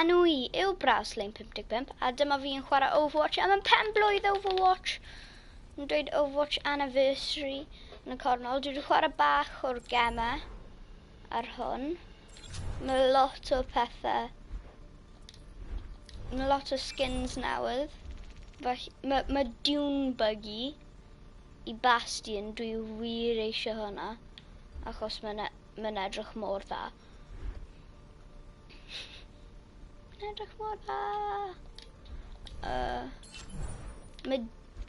Enw I yw Brawslein 55 a dyma fi yn chwarae Overwatch a mae'n penblwydd Overwatch. Yn dweud Overwatch anniversary yn y cornol. Dwi wedi chwarae bach o'r gemau ar hwn. Mae lot o pethau. Mae lot o skins newydd. Mae Dune Buggy I Bastion. Dwi wir eisiau hwnna. Achos mae'n edrych mor dda. Mae'n edrych mor dda. Mae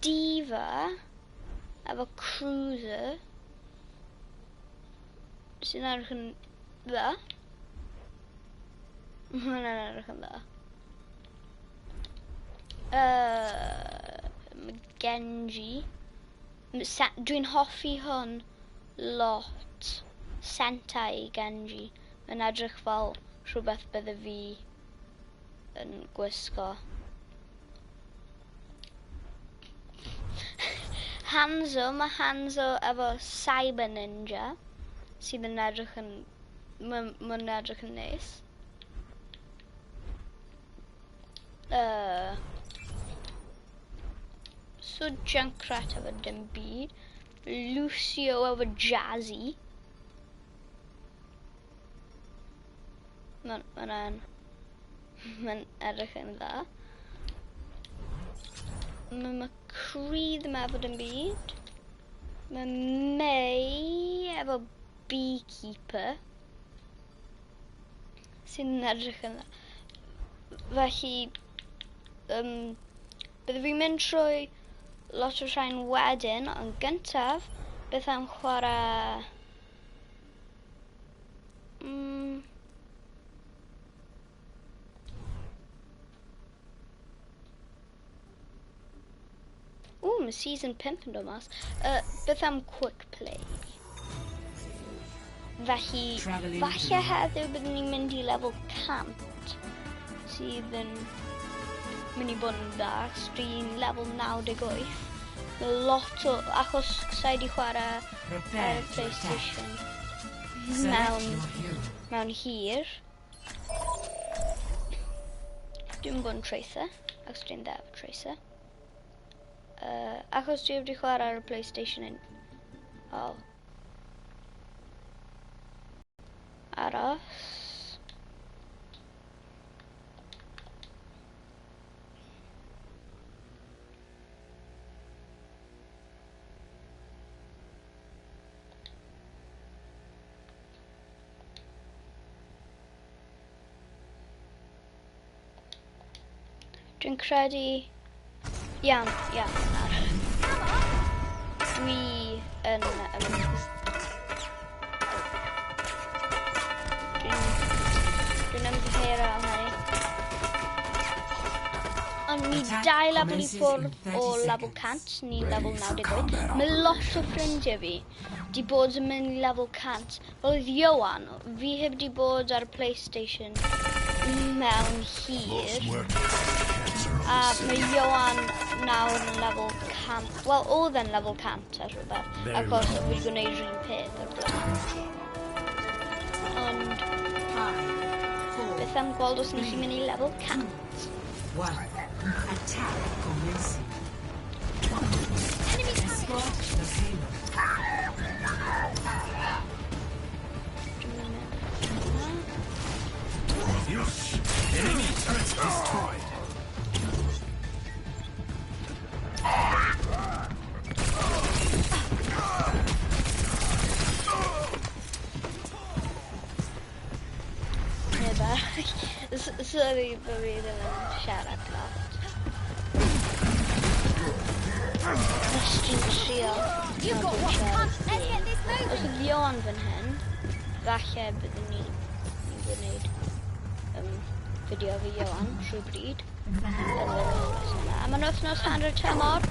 Diva efo Cruiser sy'n edrych yn dda. Mae'n edrych yn dda. Mae Genji. Dwi'n hoffi hwn lot. Sentai Genji. Mae'n edrych fel rhywbeth bydde fi yn gwisgo. Hanzo, mae Hanzo efo Cyber Ninja sydd yn edrych yn mae'n edrych yn neis. So Junkrat efo dim byd. Lucio efo Jazzy. Mae'n edrych yn dda. Mae McCree ddim efo dim byd. Mae May efo Beekeeper sy'n edrych yn dda. Felly bydde fi'n mynd trwy lot o rhain wedyn, ond gyntaf beth am chwarae mae season 5 yn dod mas. Beth am quick play? Felly, falle heddiw byddwn ni'n mynd I level 100 sydd yn mynd I bod yn dda, dwi'n level 98. Mae lot o, achos sa'i di chwarae PlayStation mewn hir. Dwi'n bod yn tracer, achos dwi'n dda efo tracer. Achos dwi wedi chwarae ar y PlayStation yn aros. Dwi'n credu iawn. Dwi yn dwi'n ymddiheuro am hynny. Ond ni 2 level I ffwrdd o level 100, ni level 98. Mae lot o ffrindiau fi di bod yn mynd I level 100. Fel oedd Iowan, fi heb di bod ar y PlayStation mewn hir. A mae Iowan nawr yn level 100. Wel, oedd e'n level 100 ar rhywbeth. Achos fi wedi gwneud rhywun peth o'r blaen. Ond beth am gweld os ni chi'n mynd I level 100? Enemy turret destroyed. Sorry, but we didn't shout out loud. You got what? Let's get this moving. Os oedd Ion fan hyn, falle byddwn ni'n gwneud fideo fi Ion rhywbryd. A mae'n wythnos 100 tymor.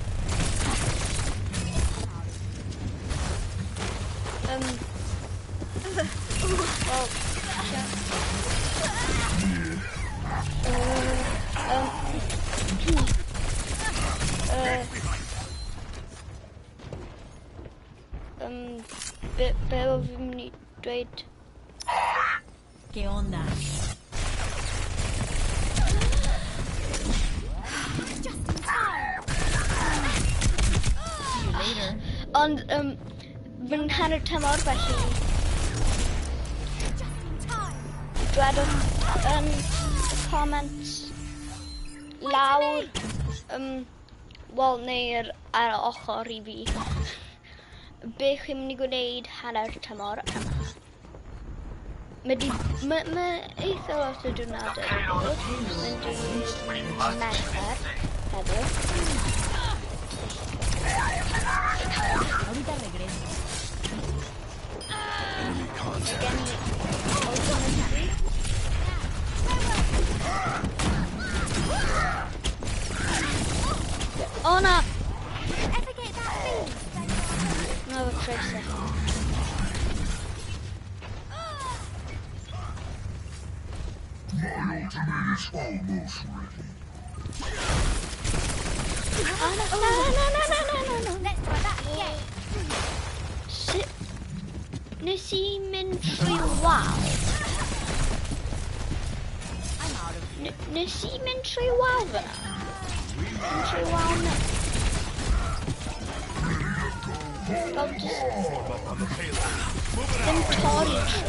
Be o fi'n mynd I dweud? Get on that. Ond, fy'n hanner tymor felly. Dwedwch yn y comments lawr, wel, neu'r ar y ochr i fi. Be chi'n mynd i gwneud hanner tymor yma. Mae eitha lot o diwrnodau wedi bod. Mynd i Mercher heddiw. Ahorita regreso. Enemy contact. Oh no! Ever get that thing? No, Tracer. My ultimate is almost ready. Oh no! No! Let's try that again. Nes I mynd trwy wal? I'm out of Nes I mynd trwy wal fyna? Mynd trwy wal na? Fel jyst ddim torri trwy.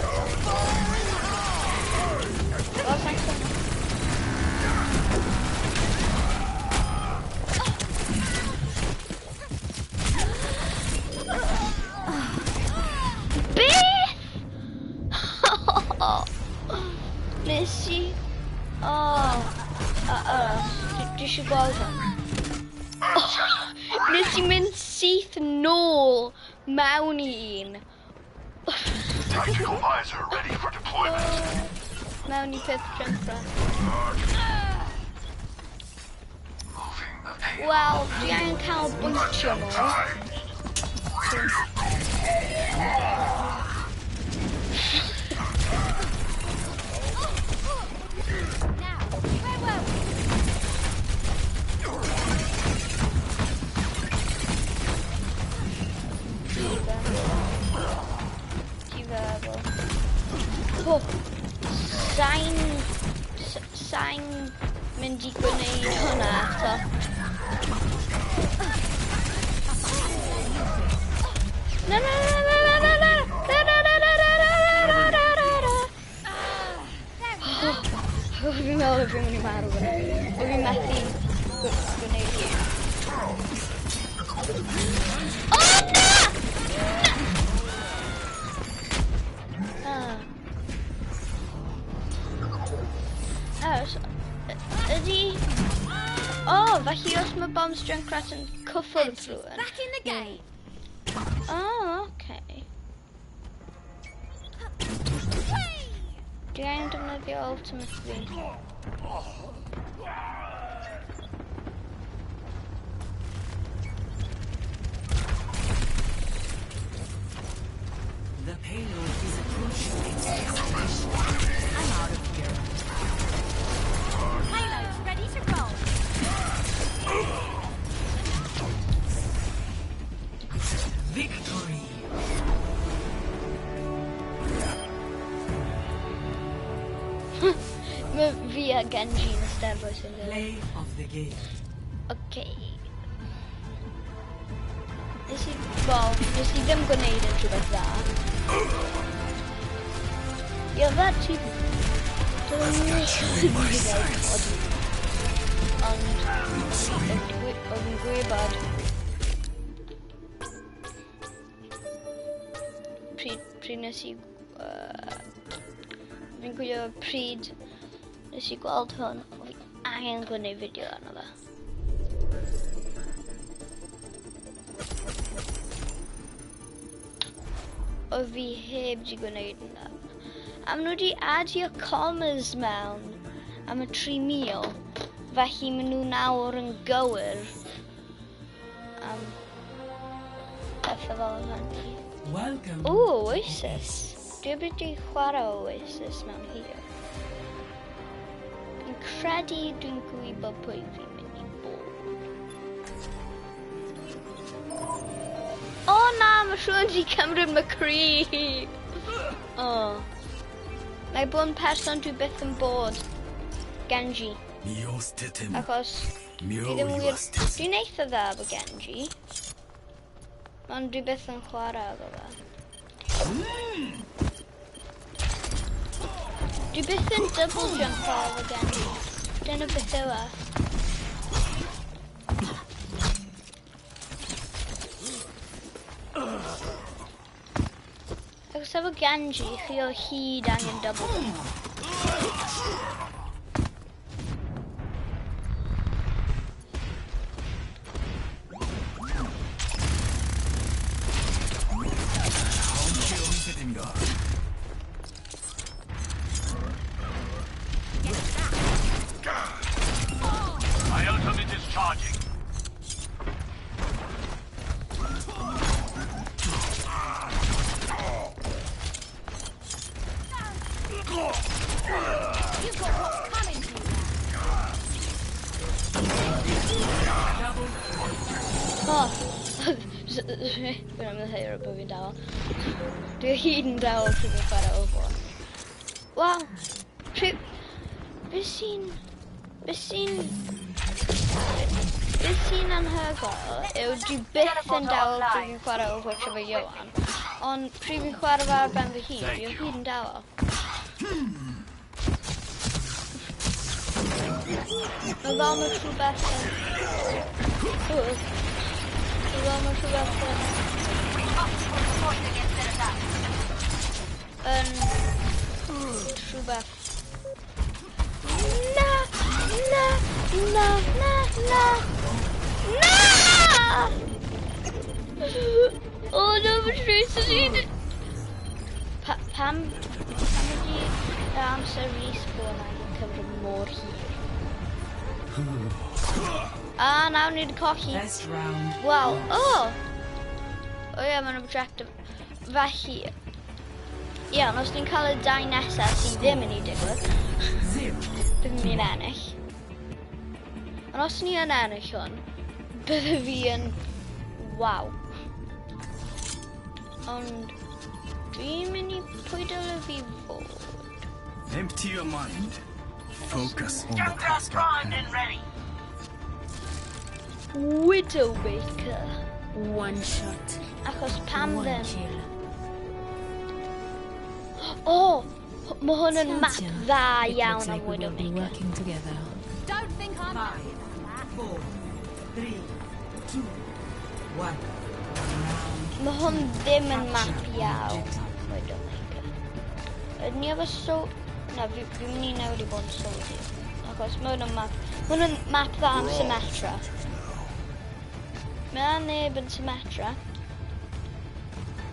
Wel, thanks so much. Nes I... Dwi eisiau gweld hwn. Nes I mynd syth nôl mewn I un. Tactical visor ready for deployment. Mewn I peth jumper. Moving the payload. Wel, dwi angen cael bwyntio nhw. now. Where were we? Oh, sain mynd I gwneud hwnna eto. No. Fi'n meddwl fi'n mynd I marw fyna. O fi'n methu gwneud hyn. O na! Ydy... O, felly os mae bombs Junkrat yn cyffwrdd rhywun. Back in the game. Oh, okay. Dwi angen defnyddio ultimate fi. The payload is approaching its destination. I'm out of here. Payload's ready to roll. Victory! Mae fi a Genji yn ystafell sy'n dweud. Play of the game. Okay. Nes I ddim gwneud yn rhywbeth dda. Ie, dda ti... Ond... Oedd yn gwybod... Pryd nes I... Fi'n gwybod pryd nes I gweld hwn, o fi angen gwneud fideo arno fe. O fi heb di gwneud yna. A maen nhw wedi adio commas mewn am y 3,000, felly maen nhw nawr yn gywir am pethau fel hynny. Welcome. O, Oasis. Dwi wedi chwarae Oasis mewn hir. Yn credu dwi'n gwybod pwy fi'n mynd I bod. O na, mae rhywun wedi cymryd McCree. O. Mae bod yn person dwi byth yn bod. Genji. Achos dwi ddim wir... Dwi'n eitha dda efo Genji. Ond dwi byth yn chwarae efo fe. Dwi byth yn double jump off again. Dyna beth yw e. Ac efo Genji, chi o hyd angen double jump. My ultimate is charging. You've got what's coming to you. Oh, byddwn yn hwyr o bod fi'n dal. Dwi'n hyd yn dal pryd fi'n chwarae Overwatch. Waw, beth sy'n anhygoel yw dwi byth yn dal pryd fi'n chwarae Overwatch efo Iowan, ond pryd fi'n chwarae fe ar ben fy hun, dwi o hyd yn dal. Mae fel mae rhywbeth yn... Mae rhywbeth yn... rhywbeth... Na! O, no, mae'n rhaid yn un... Pam ydi amser respawn ag yn cyfrif mor hir? A nawr ni wedi colli. Wel, o ie, mae'n objective. Felly, iawn, os ni'n cael y dau nesaf sydd ddim yn ei digwydd, byddwn ni'n ennill. Ond os ni yn ennill hwn, bydde fi yn... waw. Ond dwi'n mynd i pwydol y fi fod. Empty your mind. Focus on the task at hand. Widowmaker. One shot. Achos pam One ddim? kill. O! Mae hwn yn map dda It iawn looks am like we will be Widowmaker. working together. Don't think I'm 4, 3, 2, 1. Mae hwn ddim yn map iawn am Widowmaker. Ni efo so... Na, fi'n mynd i newid i bod yn soldi. Achos mae hwn yn map... Mae hwn yn map dda am Symmetra. Mae neb yn Symmetra.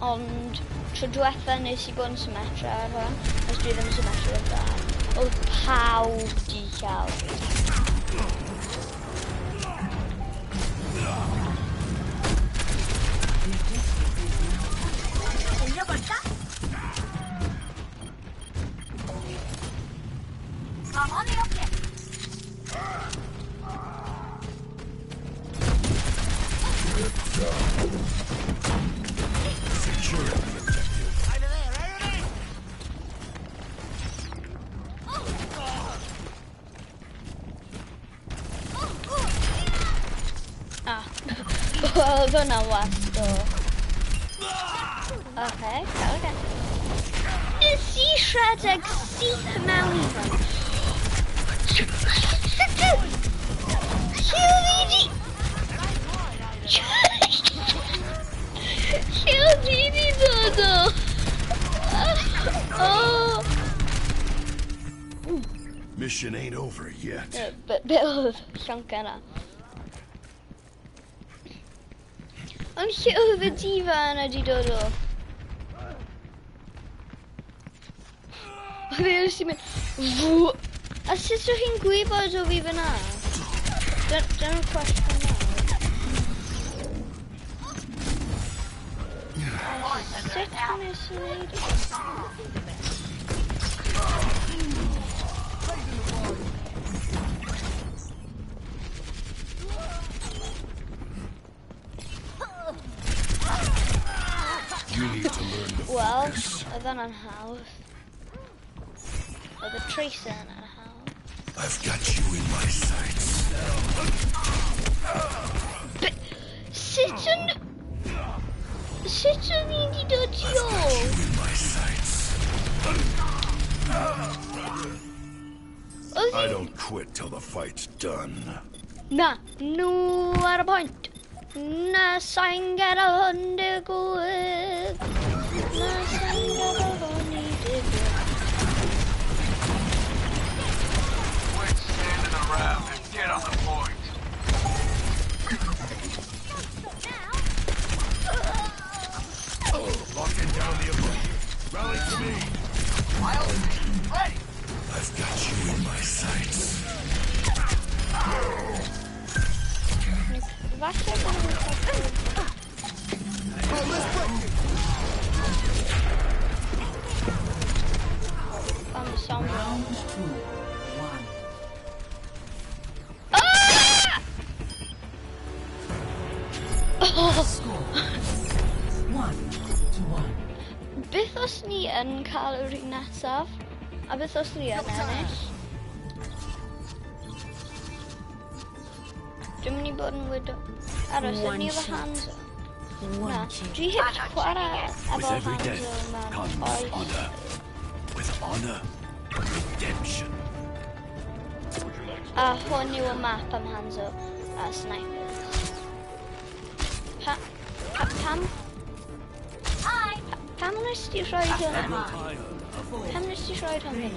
Ond tro diwetha nes i bod yn Symmetra ar hwn. Os dwi ddim yn Symmetra o dda. Oedd pawb di cael fi. I'm on the object. Ah. Wel, oedd hwnna wast o. Oce, cael. Nes i rhedeg syth mewn i hwn. Lle oedd fi di dod o? Mission ain't over yet. Be oedd llonca yna? Ond lle oedd y difa yna di dod o? Oedd e wrth i mynd... A sut ydych chi'n gwybod o fi fyna? Dyna'r cwestiwn nawr. Sut nes i wneud o? You need to learn the Wel, focus. oedd hwnna'n hawdd. Oedd y Tracer yna'n hawdd. I've got you in my sights. Sut yn... don't quit till the fight's done. Na, nhw ar y pwynt. Na, sa'n gadael hwn digwydd. Na, sa'n gadael hwn i digwydd. Quit standing around and get on the point. Locking down the opponent. Rally to me. Ready. I've got you in my sights. Falle bod nhw'n cael... Am som. Round 2, 1. Score 1-1. Beth os ni yn cael yr un nesaf? A beth os ni yn ennill? Dwi'n mynd i bod yn wydo... Aros, ydyn ni efo Hanzo? Na, dwi heb chwarae efo With every Hanzo death mewn comes oes. honor. With honor, redemption. A hwn yw y map am Hanzo a snipers. Pam nes ti rhoi hwnna? Pam nes ti rhoi hwnna?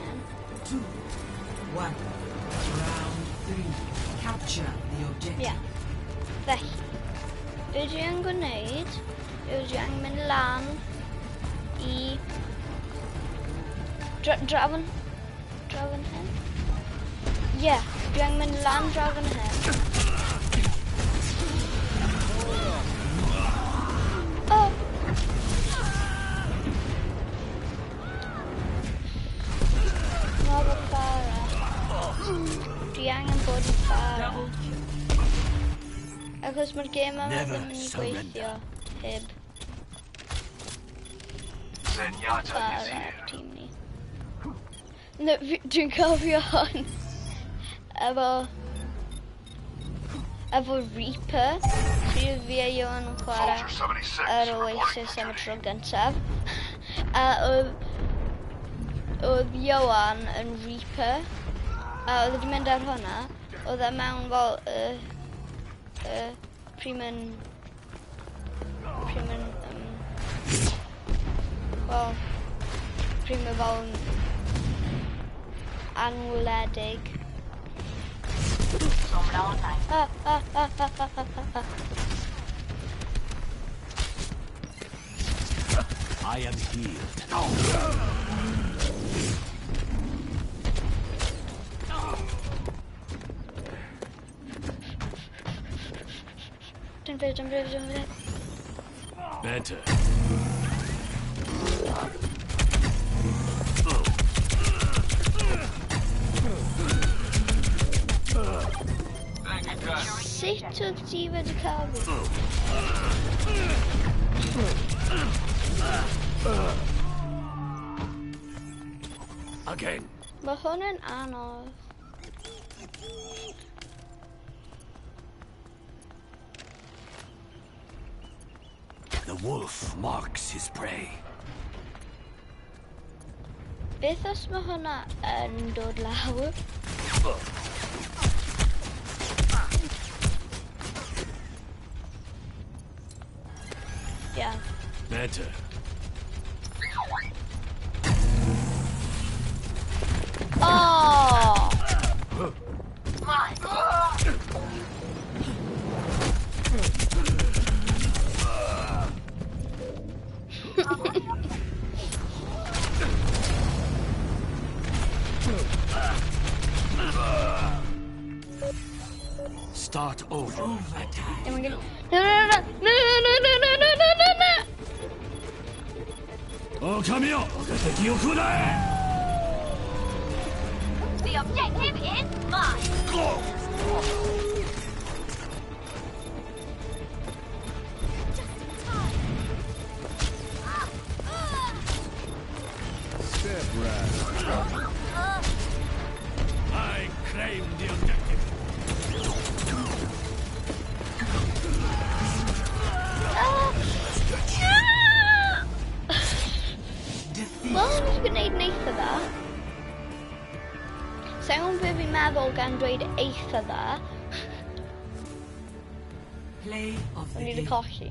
2, 1. Round 3. Capture the objective. Ie. Felly, be dwi yn gwneud yw dwi yn mynd lan i drafn hyn? Ie, dwi yn mynd lan drafn hyn. Oh! Mor bara. Dwi angen bod yn bara. Achos mae'r gêm yma Never ddim yn ei surrender. gweithio heb Zenyatta is bara here. tîm ni. No, dwi'n cofio hon efo Reaper. Pryd fi a Iwan yn chwarae yr Oasis am y tro gyntaf. A oedd Iwan yn Reaper. A oedd wedi mynd ar hwnna. Oedd e mewn fel pryd fel anwledig. I am healed. Don't play. Better. Sut oedd ti wedi cael fi? Again. Mae hwn yn anodd. The wolf marks his prey. Beth os mae hwnna yn dod lawr? Yeah. Better. Oh! Start over. Oh my God. No. Oh, come here. The objective is mine. Step right. I claim the objective. Well, I'm just gonna need neither that. So I'm going to be mad meddwl gan dweud eitha dda. Play of the O'n i wedi game. colli.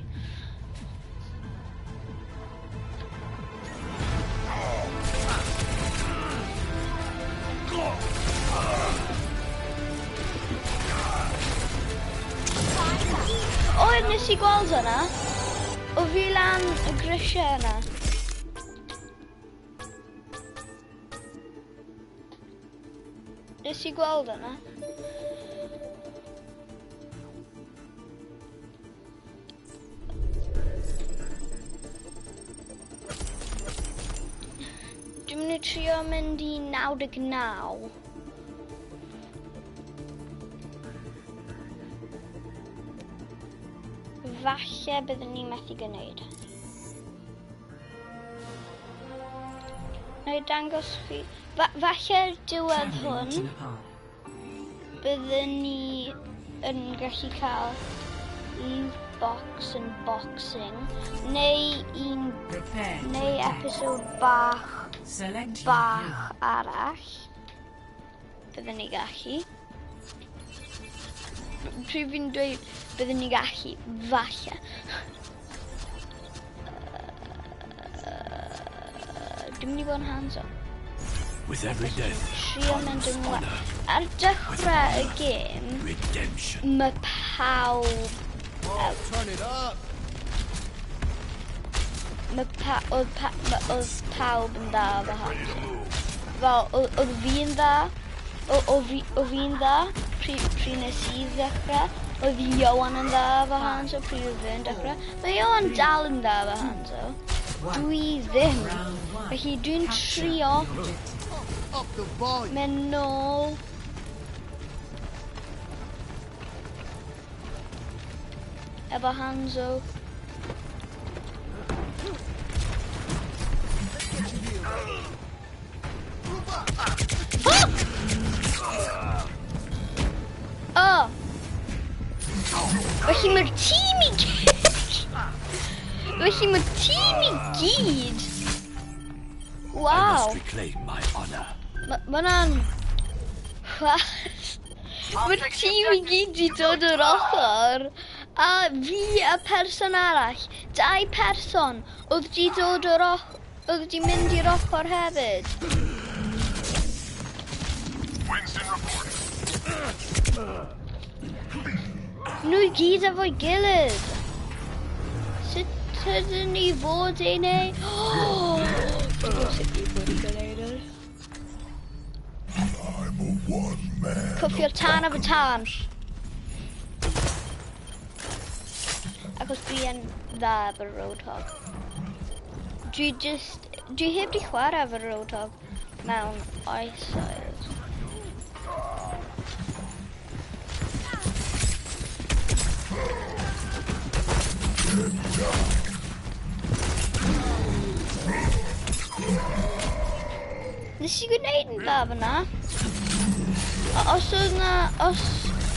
O, nes i gweld hwnna? O fi lan y grisiau yna. Nes i gweld hwnna? Dwi'n mynd i trio mynd i 99. Falle byddwn ni methu gwneud. Na i dangos chi... Falle diwedd hwn, Traveling to Nepal. byddwn ni yn gallu cael loot box yn boxing, Prepare. neu episode bach Select your bach hero. arall. Byddwn ni gallu. Pryd fi'n dweud byddwn ni gallu, falle. Dwi'n mynd i bod yn hands-on. With every death, Trio mynd ymlaen. Ar dechrau y gêm, redemption. mae pawb... Turn it up. Oedd pawb yn dda efo Hanzo. Fel, oedd fi'n dda, o fi'n dda, pryd nes i ddechrau. Oedd Iowan yn dda efo Hanzo, pryd oedd fi'n dechrau. Mae Iowan dal yn dda efo Hanzo. Dwi ddim. Felly dwi'n trio Up the volume. mynd nôl. Efo Hanzo. Oh! Felly mae'r tîm i gyd... Felly mae'r tîm i gyd... I Waw! must reclaim my honor. Mae'n... Mae'r tîm i gyd i dod o'r ochr. A fi a person arall, 2 person, oedd di dod o'r ochr... Oedd di mynd i'r ochr hefyd. Winston reporting. Nhw i gyd efo'i gilydd. Sut ydyn ni fod ei neu? Dwi'n gwybod sut ni fod i gwneud yr. I'm a one man. Cwffio'r tan efo tan. Achos dwi yn dda efo'r Roadhog. Dwi heb di chwarae efo'r Roadhog mewn oesoedd. Nes i gwneud yn dda fyna. Os oedd na... Os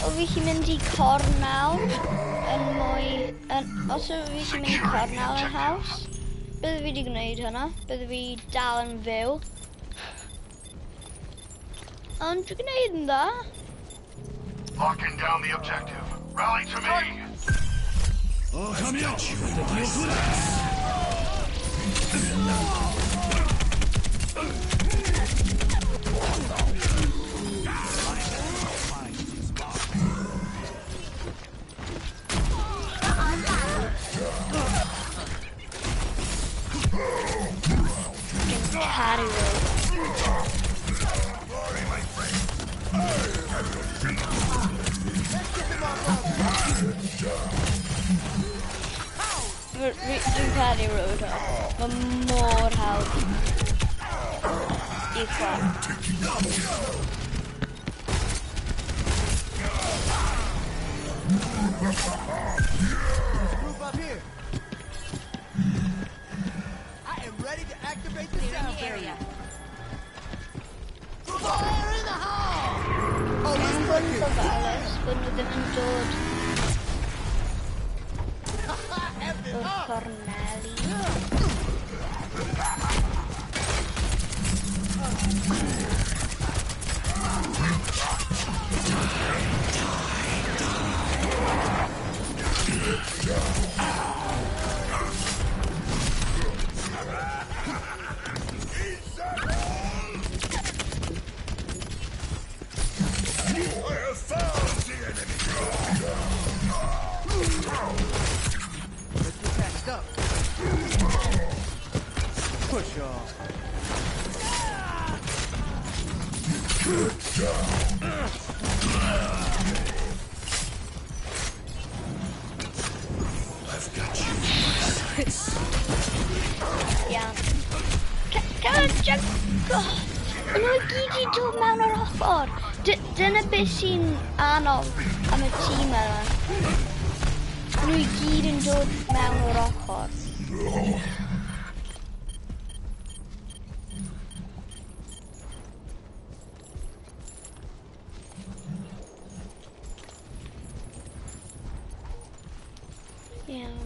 o fi chi mynd i cornel yn mwy... Os o fi chi mynd i cornel yn haws, bydde fi wedi gwneud hynna. Bydde fi dal yn fyw. Ond dwi'n gwneud yn dda. Locking down the objective. Rally to me. Oh, come here. Carry road. Dwi'n carry road. Mae mor hawdd i chwarae. Group up here. I am ready to activate the sound barrier. Fire in the hole! Oh, Mae'n let's bod yn break it. gofalus bod nhw ddim yn dod F it o'r up. corneli. up. Push off. I've got you in my sights. Iawn. Jack... Yn nhw i gyd i dod mewn o'r ochr. Dyna beth sy'n anodd am y tîm yma. Yn nhw i gyd yn dod mewn o'r ochr. Iawn.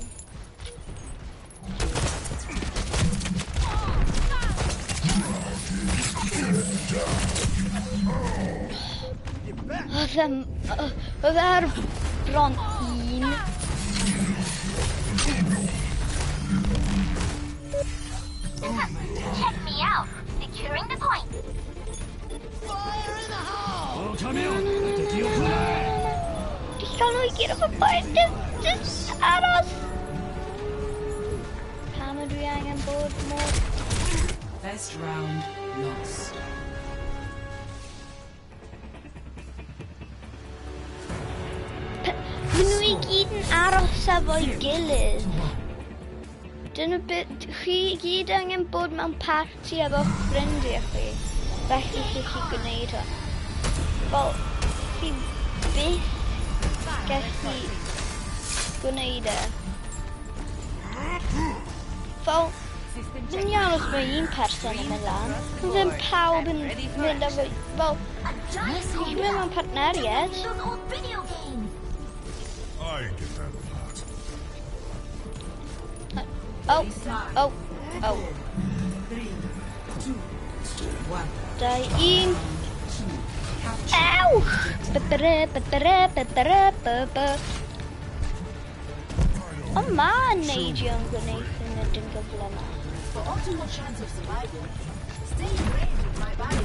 Oedd ar bron 1. Check me out. Securing the point. Fire in the hole! Di cael nhw i gyd o'r bwyd. Just aros. Pam ydw i angen bod mor... Best round lost. Maen nhw i gyd yn aros efo'i gilydd. Dyna beth, chi gyd angen bod mewn parti efo ffrindiau chi. Felly chi gwneud hwn. Fel, chi byth gallu gwneud e. Fel, ddim iawn os mae un person yn mynd lan. Ddim pawb yn mynd efo... Fel, chi mynd mewn partneriaid. Those old video games. I get that a lot. Oh. 3, 2, 1. 2, 1. Ew! O ma'n neidio'n gwneud yn y dyn gyfle yma. For optimal chance of survival, stay in range with my body.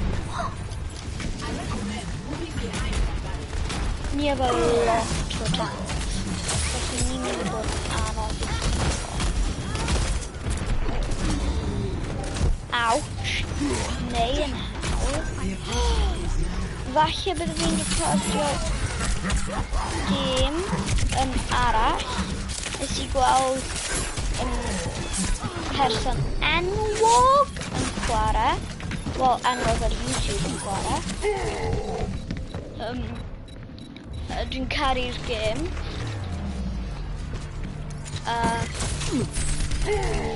I recommend moving behind my body. Ni efo lot o tanks. Felly ni'n mynd i bod yn anodd i Ouch! Neu yn hawdd. Falle byddai fi'n recordio gêm arall. Nes i gweld person enwog yn chwarae. Wel, enwog ar YouTube yn chwarae. Dwi'n caru'r gêm.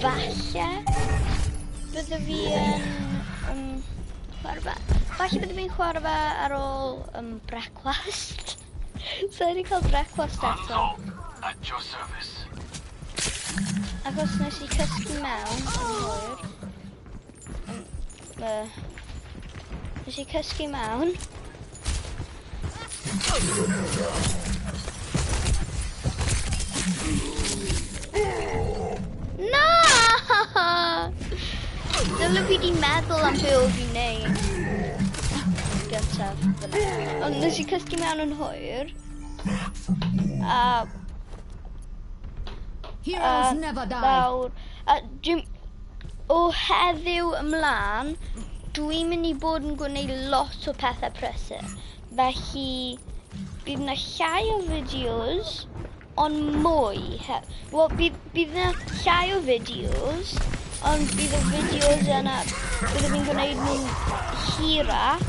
Falle bydde fi yn chwarae fe. Falle bydde fi'n chwarae fe ar ôl brecwast. So I wedi cael brecwast eto. At your service. Achos nes i cysgu mewn yn hwyr. Nes i cysgu mewn. Na! Dyle fi di meddwl am be o fi'n neud. Gyntaf. Ond nes i cysgu mewn yn hwyr. Heroes never die. Nawr, o heddiw ymlaen, dwi'n mynd i bod yn gwneud lot o pethau prysur. Felly, bydd yna llai o fideos, ond mwy. Wel, bydd yna llai o fideos, ond bydd y fideos yna, bydd fi'n gwneud nhw'n hirach.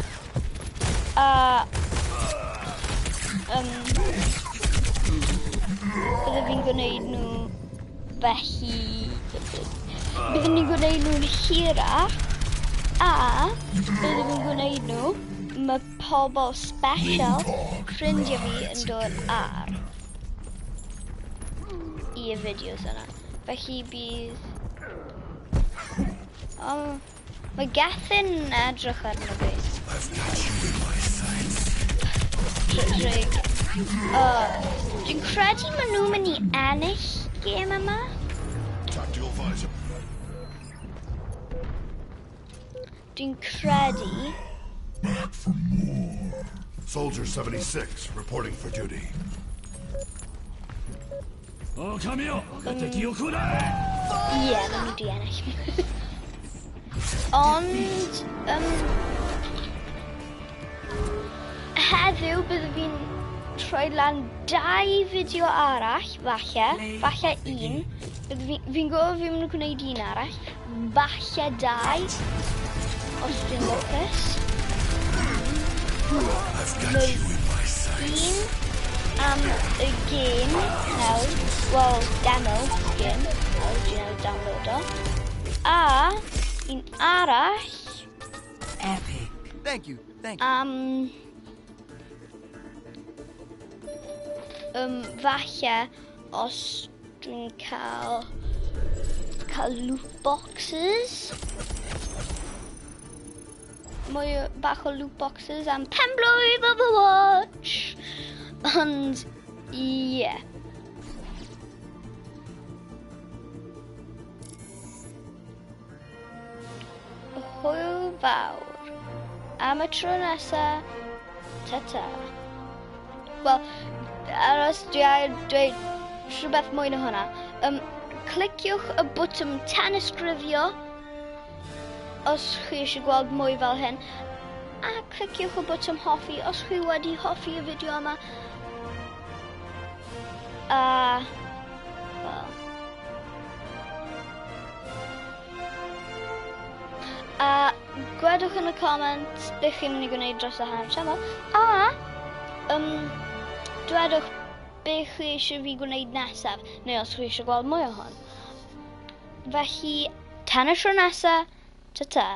Bydd fi'n gwneud nhw felly... Byddwn ni'n gwneud nhw'n hirach, a byddwn ni'n gwneud nhw, mae pobl special, ffrindiau fi yn dod ar i'r fideos yna. Felly bydd... Mae Gethin yn edrych arno fi. Dwi'n credu maen nhw'n mynd i ennill gêm yma. Tactical visor. Dwi'n credu... Soldier 76, reporting for duty. Okami yo, yateki yokunai! Ie, maen nhw di ennill. Ond, heddiw byddwn fi'n troi lan 2 fideo arall, falle 1. Fi'n gwybod fi'n mynd i gwneud 1 arall, falle 2, os dwi'n lwcus. I've got you in my sights. 1 am y game nawr, wel, demo game, nawr, dwi'n downloado. A, 1 arall Epic. Thank you. am falle os dwi'n cael loot boxes, mwy bach o loot boxes am penblwydd Overwatch, ond ie. Hwyl fawr. Am y tro nesa, ta-ta. Wel, aros dwi dweud rhywbeth mwy na hwnna. Cliciwch y bwtwm tanysgrifio os chi eisiau gweld mwy fel hyn. A cliciwch y bwtwm hoffi os chi wedi hoffi y fideo yma. A gwedwch yn y comments beth chi'n mynd i gwneud dros y hanner tymor. A dwedwch beth chi eisiau fi gwneud nesaf, neu os chi eisiau gweld mwy o hwn. Felly, tan y tro nesaf, ta-ta.